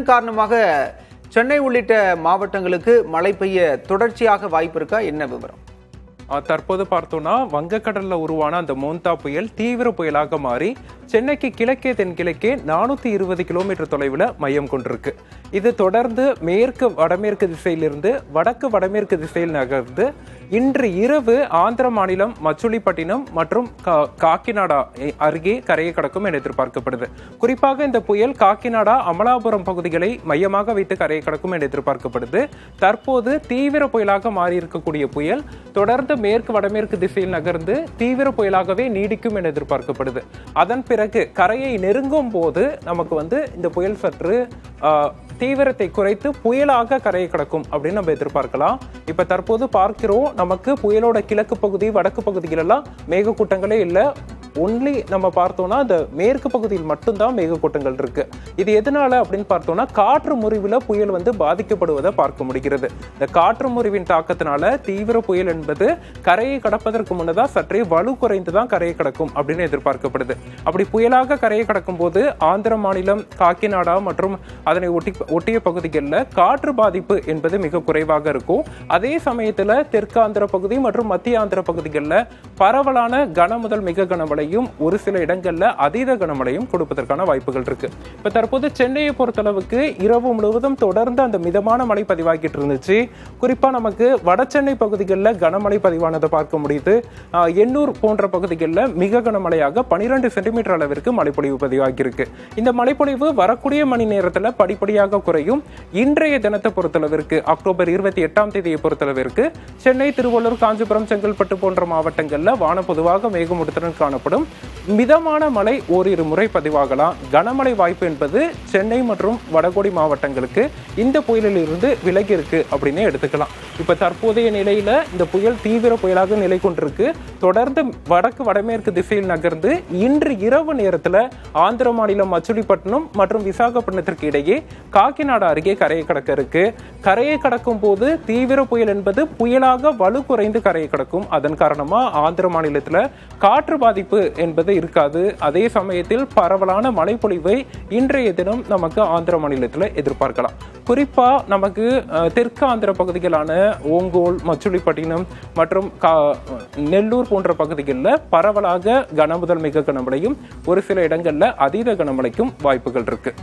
இதன் காரணமாக சென்னை உள்ளிட்ட மாவட்டங்களுக்கு மழை பெய்ய தொடர்ச்சியாக வாய்ப்பு இருக்கா? என்ன விவரம்? தற்போது பார்த்தோம்னா வங்கக்கடல்ல உருவான அந்த மோந்தா புயல் தீவிர புயலாக மாறி சென்னைக்கு கிழக்கே தென்கிழக்கே 420 கிலோமீட்டர் தொலைவில் மையம் கொண்டிருக்கு. இது தொடர்ந்து மேற்கு வடமேற்கு திசையிலிருந்து வடக்கு வடமேற்கு திசையில் நகர்ந்து இன்று இரவு ஆந்திர மாநிலம் மச்சுலிப்பட்டினம் மற்றும் காக்கிநாடா அருகே கரையை கடக்கும் என எதிர்பார்க்கப்படுது. குறிப்பாக இந்த புயல் காக்கிநாடா அமலாபுரம் பகுதிகளை மையமாக வைத்து கரையை கடக்கும் என எதிர்பார்க்கப்படுது. தற்போது தீவிர புயலாக மாறி இருக்கக்கூடிய புயல் தொடர்ந்து மேற்கு வடமேற்கு திசையில் நகர்ந்து தீவிர புயலாகவே நீடிக்கும் என எதிர்பார்க்கப்படுது. அதன் பிறகு கரையை நெருங்கும் போது நமக்கு இந்த புயல் சற்று தீவிரத்தை குறைத்து புயலாக கரையை கடக்கும் அப்படின்னு நம்ம எதிர்பார்க்கலாம். இப்ப தற்போது பார்க்கிறோம், நமக்கு புயலோட கிழக்கு பகுதி வடக்கு பகுதிகளெல்லாம் மேகக்கூட்டங்களே இல்லை. ஒன்லி நம்ம பார்த்தோம்னா அந்த மேற்கு பகுதியில் மட்டும்தான் மேகக்கூட்டங்கள் இருக்கு. இது எதனால அப்படின்னு பார்த்தோம்னா காற்று முறிவுல புயல் பாதிக்கப்படுவதை பார்க்க முடிகிறது. இந்த காற்று முறிவின் தாக்கத்தினால தீவிர புயல் என்பது கரையை கடப்பதற்கு முன்னதான் சற்றே வலு குறைந்துதான் கரையை கடக்கும் அப்படின்னு எதிர்பார்க்கப்படுது. அப்படி புயலாக கரையை கடக்கும் போது ஆந்திர மாநிலம் காக்கிநாடா மற்றும் அதனை ஒட்டிய பகுதிகளில் காற்று பாதிப்பு என்பது மிக குறைவாக இருக்கும். அதே சமயத்துல தெற்கு ஆந்திர பகுதி மற்றும் மத்திய ஆந்திர பகுதிகளில் பரவலான கன முதல் மிக கனமழை ஒரு சில இடங்கள்ல அதீத கனமழையும் கொடுப்பதற்கான வாய்ப்புகள் இருக்கு. இப்ப தற்போது சென்னையை பொறுத்தளவுக்கு இரவு முழுவதும் தொடர்ந்து அந்த மிதமான மழை பதிவாகிட்டு இருந்துச்சு. குறிப்பா நமக்கு வட சென்னை பகுதிகளில் கனமழை பதிவானதை பார்க்க முடியுது. எண்ணூர் போன்ற பகுதிகளில் மிக கனமழையாக 12 சென்டிமீட்டர் அளவிற்கு மழைப்பொழிவு பதிவாகி இருக்கு. இந்த மழைப்பொழிவு வரக்கூடிய மணி நேரத்தில் படிப்படியாக குறையும். இன்றைய தினத்தை பொறுத்தளவிற்கு அக்டோபர் 28ஆம் தேதியை பொறுத்தளவிற்கு சென்னை, திருவள்ளூர், காஞ்சிபுரம், செங்கல்பட்டு போன்ற மாவட்டங்களில் வானம் பொதுவாக மேகமூட்டத்துடன் காணப்படும். மிதமான மழை ஓரிரு முறை பதிவாகலாம். கனமழை வாய்ப்பு என்பது சென்னை மற்றும் வடகோடி மாவட்டங்களுக்கு இந்த புயலில் இருந்து விலகி இருக்கு அப்படின்னு எடுத்துக்கலாம். இப்ப தற்போதைய நிலையில இந்த புயல் தீவிர புயலாக நிலை கொண்டிருக்கு. தொடர்ந்து வடக்கு வடமேற்கு திசையில் நகர்ந்து இன்று இரவு நேரத்தில் ஆந்திர மாநிலம் மச்சுலிப்பட்டினம் மற்றும் விசாகப்பட்டினத்திற்கு இடையே காக்கிநாடா அருகே கரையை கடக்க இருக்கு. கரையை கடக்கும் போது தீவிர புயல் என்பது புயலாக வலு குறைந்து கரையை கடக்கும். அதன் காரணமா ஆந்திர மாநிலத்தில் காற்று பாதிப்பு என்பது இருக்காது. அதே சமயத்தில் பரவலான மழைப்பொழிவை இன்றைய தினம் நமக்கு ஆந்திர மாநிலத்தில் எதிர்பார்க்கலாம். குறிப்பா நமக்கு தெற்கு ஆந்திர பகுதிகளான ஓங்கோல், மச்சுலிப்பட்டினம் மற்றும் நெல்லூர் போன்ற பகுதிகளில் பரவலாக கன முதல் மிக கனமழையும் ஒரு சில இடங்கள்ல அதீத கனமழைக்கும் வாய்ப்புகள் இருக்கு.